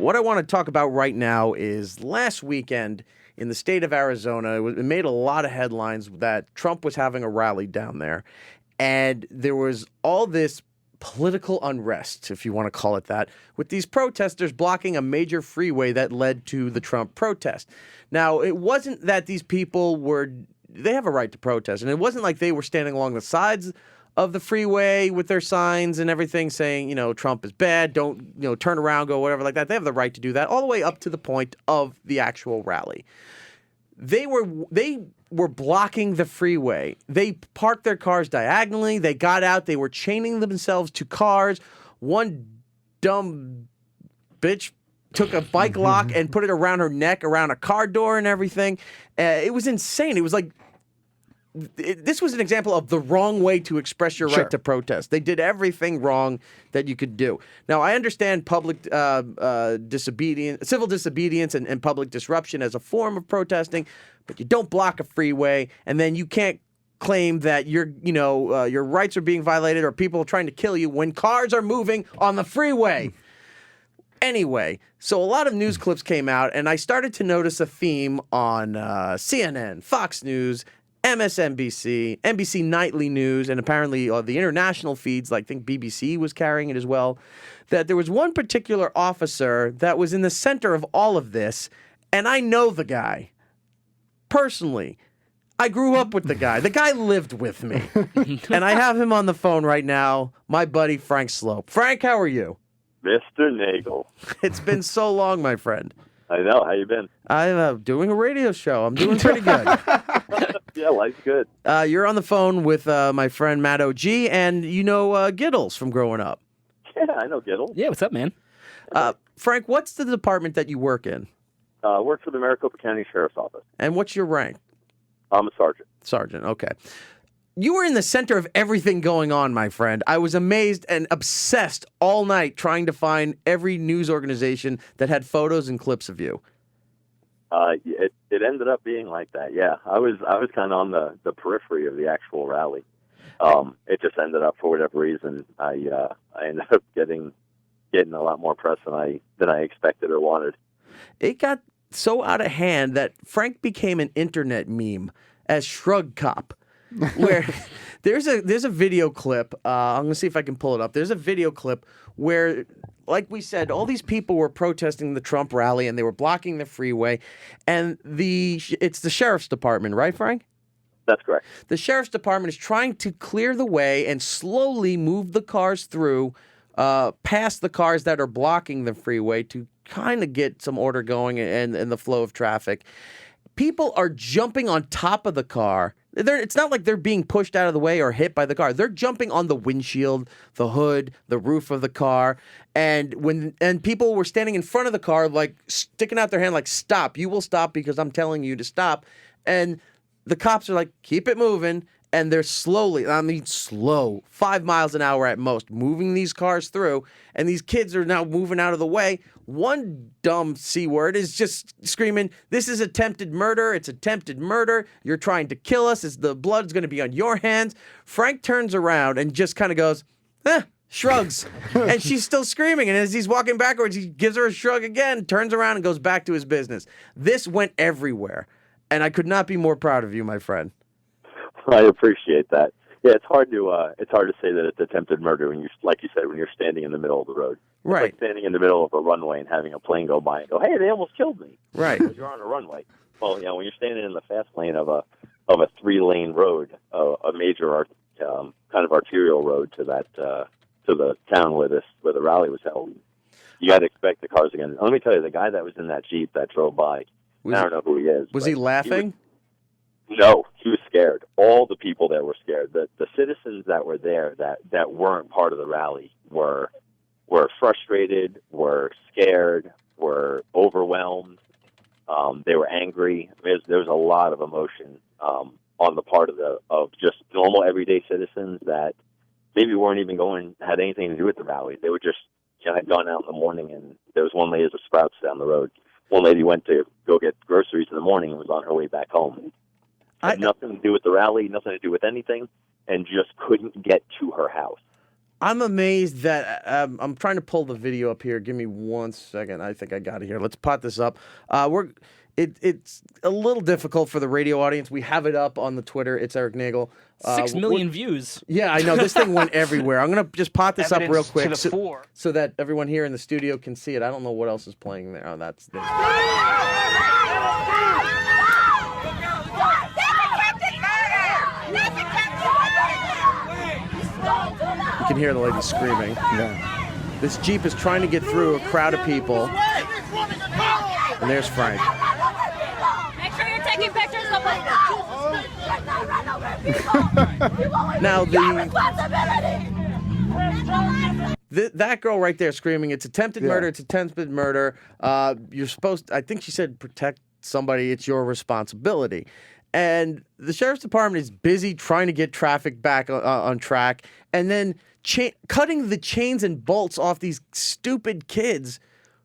what I want to talk about right now is last weekend in the state of Arizona, it made a lot of headlines that Trump was having a rally down there. And there was all this political unrest, if you want to call it that, with these protesters blocking a major freeway that led to the Trump protest. Now, it wasn't that these people they have a right to protest, and it wasn't like they were standing along the sides of the freeway with their signs and everything saying, Trump is bad, don't, turn around, go, whatever like that. They have the right to do that all the way up to the point of the actual rally. They were blocking the freeway. They parked their cars diagonally. They got out. They were chaining themselves to cars. One dumb bitch took a bike lock and put it around her neck, around a car door and everything. It was insane. It was like, this was an example of the wrong way to express your right to protest. They did everything wrong that you could do. Now, I understand public disobedience, civil disobedience and public disruption as a form of protesting, but you don't block a freeway, and then you can't claim that your rights are being violated or people are trying to kill you when cars are moving on the freeway. Anyway, so a lot of news clips came out, and I started to notice a theme on CNN, Fox News, MSNBC, NBC Nightly News, and apparently the international feeds, like I think BBC was carrying it as well, that there was one particular officer that was in the center of all of this, and I know the guy. Personally, I grew up with the guy. The guy lived with me. And I have him on the phone right now, my buddy Frank Sloup. Frank, how are you? Mr. Nagel. It's been so long, my friend. I know. How you been? I'm doing a radio show. I'm doing pretty good. Yeah, life's good. You're on the phone with my friend Matt OG, and you know Gittles from growing up. Yeah, I know Gittles. Yeah, what's up, man? Frank, what's the department that you work in? I work for the Maricopa County Sheriff's Office. And what's your rank? I'm a sergeant. Sergeant, okay. You were in the center of everything going on, my friend. I was amazed and obsessed all night trying to find every news organization that had photos and clips of you. It ended up being like that. Yeah, I was kind of on the periphery of the actual rally. It just ended up, for whatever reason, I ended up getting a lot more press than I expected or wanted. It got so out of hand that Frank became an internet meme as Shrug Cop. Where there's a video clip. I'm gonna see if I can pull it up. There's a video clip where, like we said, all these people were protesting the Trump rally and they were blocking the freeway, and it's the sheriff's department, right, Frank? That's correct. The sheriff's department is trying to clear the way and slowly move the cars through, past the cars that are blocking the freeway to kind of get some order going and the flow of traffic. People are jumping on top of the car. It's not like they're being pushed out of the way or hit by the car. They're jumping on the windshield, the hood, the roof of the car. And people were standing in front of the car, like sticking out their hand, like, stop. You will stop because I'm telling you to stop. And the cops are like, keep it moving. And they're slow, 5 miles an hour at most, moving these cars through. And these kids are now moving out of the way. One dumb C word is just screaming, this is attempted murder. It's attempted murder. You're trying to kill us. The blood's going to be on your hands. Frank turns around and just kind of goes, shrugs. And she's still screaming. And as he's walking backwards, he gives her a shrug again, turns around and goes back to his business. This went everywhere. And I could not be more proud of you, my friend. I appreciate that. Yeah, it's hard to say that it's attempted murder when like you said, when you're standing in the middle of the road. Right. It's like standing in the middle of a runway and having a plane go by and go, hey, they almost killed me. Right. Because you're on a runway. Well, when you're standing in the fast lane of a 3-lane road, a major kind of arterial road to the town where the rally was held, you got to expect the cars again. Let me tell you, the guy that was in that Jeep that drove by, I don't know who he is. Was he laughing? No, he was scared. All the people there were scared. The citizens that were there that weren't part of the rally were frustrated, were scared, were overwhelmed. They were angry. There was a lot of emotion on the part of just normal everyday citizens that maybe weren't even had anything to do with the rally. They were just had gone out in the morning, and there was one lady at the Sprouts down the road. One lady went to go get groceries in the morning and was on her way back home. Had nothing to do with the rally, nothing to do with anything, and just couldn't get to her house. I'm amazed that I'm trying to pull the video up here. Give me 1 second. I think I got it here. Let's pot this up. It's a little difficult for the radio audience. We have it up on the Twitter. It's Erik Nagel. 6 million views. Yeah, I know. This thing went everywhere. I'm going to just pot this up real quick so that everyone here in the studio can see it. I don't know what else is playing there. Oh, that's this. You can hear the lady screaming. Yeah. This Jeep is trying to get through a crowd of people. And there's Frank. Make sure you're taking pictures of them. Now that girl right there screaming, it's attempted murder, it's attempted murder. You're supposed to, I think she said protect somebody, it's your responsibility. And the sheriff's department is busy trying to get traffic back on track, and then cutting the chains and bolts off these stupid kids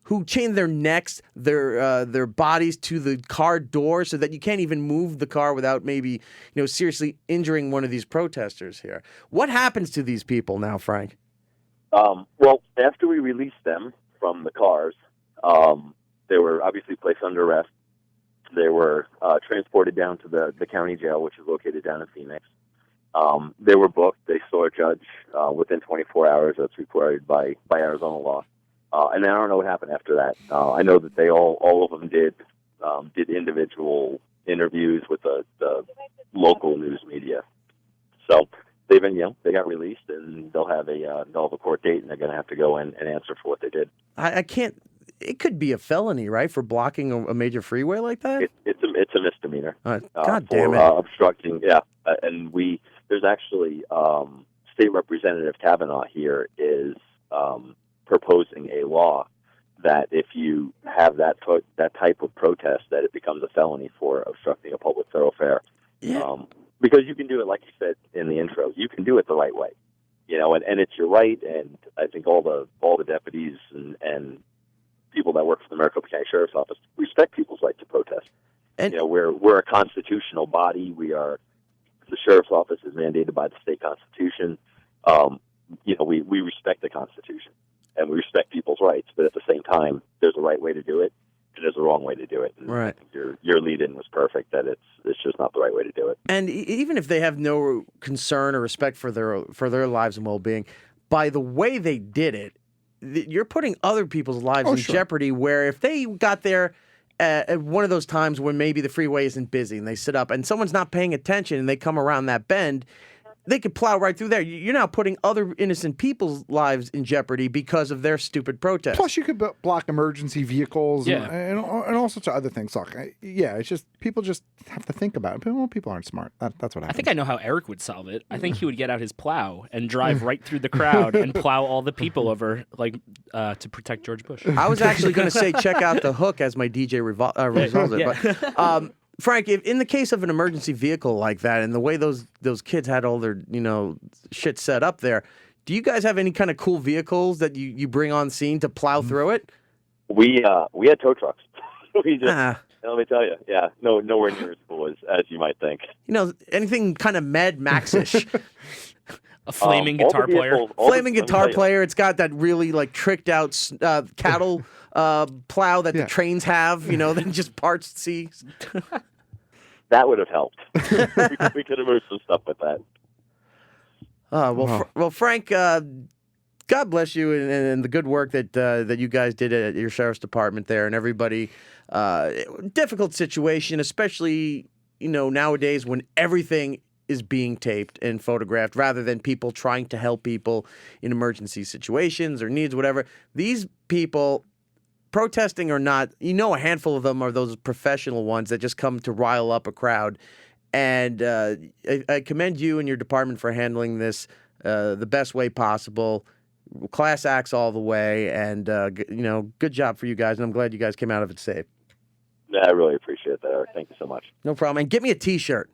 who chain their necks, their bodies to the car door so that you can't even move the car without maybe, seriously injuring one of these protesters here. What happens to these people now, Frank? Well, after we released them from the cars, they were obviously placed under arrest. They were transported down to the county jail, which is located down in Phoenix. They were booked. They saw a judge within 24 hours. That's required by Arizona law. And then I don't know what happened after that. I know that they all of them did individual interviews with the local news media. So they've been, they got released, and they'll have a court date, and they're going to have to go in and answer for what they did. I can't. It could be a felony, right, for blocking a major freeway like that? It's a misdemeanor. God damn it. Obstructing, yeah. And there's actually State Representative Kavanaugh here is proposing a law that if you have that type of protest, that it becomes a felony for obstructing a public thoroughfare. Yeah. Because you can do it, like you said in the intro, you can do it the right way, and it's your right. And I think all the deputies and people that work for the Maricopa County Sheriff's Office respect people's right to protest. And we're a constitutional body. The Sheriff's Office is mandated by the state constitution. We respect the Constitution and we respect people's rights, but at the same time, there's a right way to do it and there's a wrong way to do it. And right. I think your lead-in was perfect. That it's just not the right way to do it. And even if they have no concern or respect for their lives and well-being, by the way they did it, you're putting other people's lives in jeopardy. Where if they got there at one of those times when maybe the freeway isn't busy and they sit up and someone's not paying attention and they come around that bend, they could plow right through there. You're now putting other innocent people's lives in jeopardy because of their stupid protest. Plus, you could block emergency vehicles and all sorts of other things. Look, it's just people just have to think about it. Well, people aren't smart. That's what happens. I think I know how Erik would solve it. I think he would get out his plow and drive right through the crowd and plow all the people over, to protect George Bush. I was actually going to say check out the hook as my DJ resolves it. But Frank, if in the case of an emergency vehicle like that, and the way those kids had all their shit set up there, do you guys have any kind of cool vehicles that you bring on scene to plow through it? We had tow trucks. We just let me tell you, nowhere near as cool as you might think. Anything kind of Mad Max-ish. A flaming guitar player. Flaming guitar player. It's got that really tricked out cattle plow that the trains have. Then just parts seas. That would have helped. we could have moved some stuff with that. Well, Frank, God bless you and the good work that you guys did at your sheriff's department there, and everybody. Difficult situation, especially nowadays when everything is being taped and photographed rather than people trying to help people in emergency situations or needs, whatever. These people, protesting or not, a handful of them are those professional ones that just come to rile up a crowd. And I commend you and your department for handling this the best way possible. Class acts all the way, and good job for you guys. And I'm glad you guys came out of it safe. I really appreciate that, Erik. Thank you so much. No problem. And get me a T-shirt.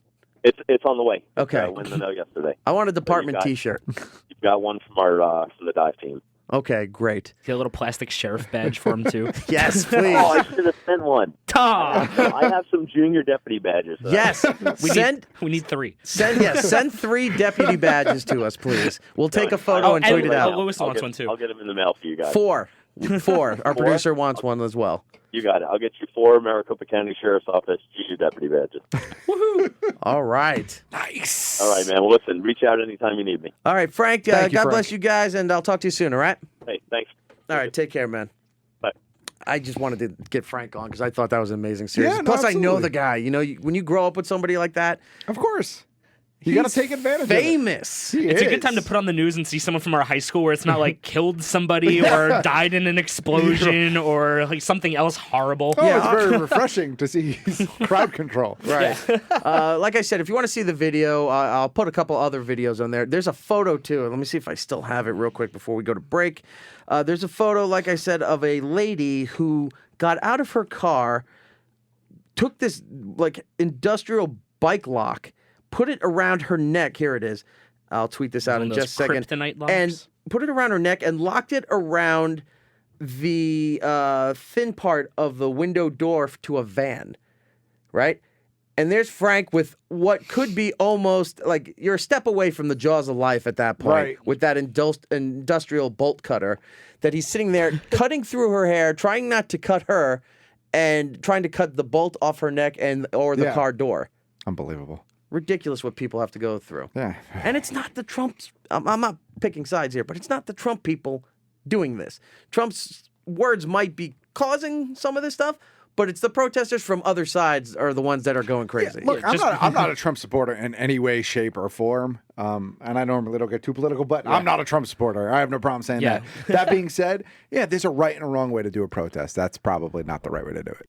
It's on the way. Okay. I went to know yesterday. I want a department T-shirt. You've got one from the dive team. Okay, great. Get a little plastic sheriff badge for him too. Yes, please. Oh, I should have sent one. Ta! I have some junior deputy badges. Yes. We need 3. Send 3 deputy badges to us, please. We'll take a photo Oh, and tweet it out. Lewis wants one too. I'll get them in the mail for you guys. 4. Our producer wants one as well. You got it. I'll get you 4 Maricopa County Sheriff's Office junior deputy badges. All right. Nice. All right, man. Well, listen, reach out anytime you need me. All right, Frank. Thank you, God Frank. bless you guys, and I'll talk to you soon, all right? Hey, thanks. All right, take care, man. Bye. I just wanted to get Frank on because I thought that was an amazing series. Yeah, no, Plus, I know absolutely. the guy. You know, when you grow up with somebody like that, Of course. You got to take advantage of it. famous. He It's a good is. time to put on the news and see someone from our high school where it's not like killed somebody or died in an explosion or like something else horrible. Oh, Yeah. it's very refreshing to see crowd control. Right. Like I said, if you want to see the video, I'll put a couple other videos on there. There's a photo, too. Let me see if I still have it real quick before we go to break. There's a photo, like I said, of a lady who got out of her car, took this like industrial bike lock, put it around her neck. Here it is. I'll tweet this out One in of just a those second. kryptonite locks? And put it around her neck and locked it around the thin part of the window door to a van, right? And there's Frank with what could be almost like you're a step away from the jaws of life at that point, Right. with that industrial bolt cutter that he's sitting there cutting through her hair, trying not to cut her, and trying to cut the bolt off her neck or the Yeah. car door. Unbelievable. Ridiculous what people have to go through. Yeah. And it's not the Trumps. I'm not picking sides here, but it's not the Trump people doing this. Trump's words might be causing some of this stuff, but it's the protesters from other sides are the ones that are going crazy. Look, Yeah, I'm not a Trump supporter in any way, shape, or form. And I normally don't get too political, but I'm not a Trump supporter. I have no problem saying Yeah. that. That being said, yeah, there's a right and a wrong way to do a protest. That's probably not the right way to do it.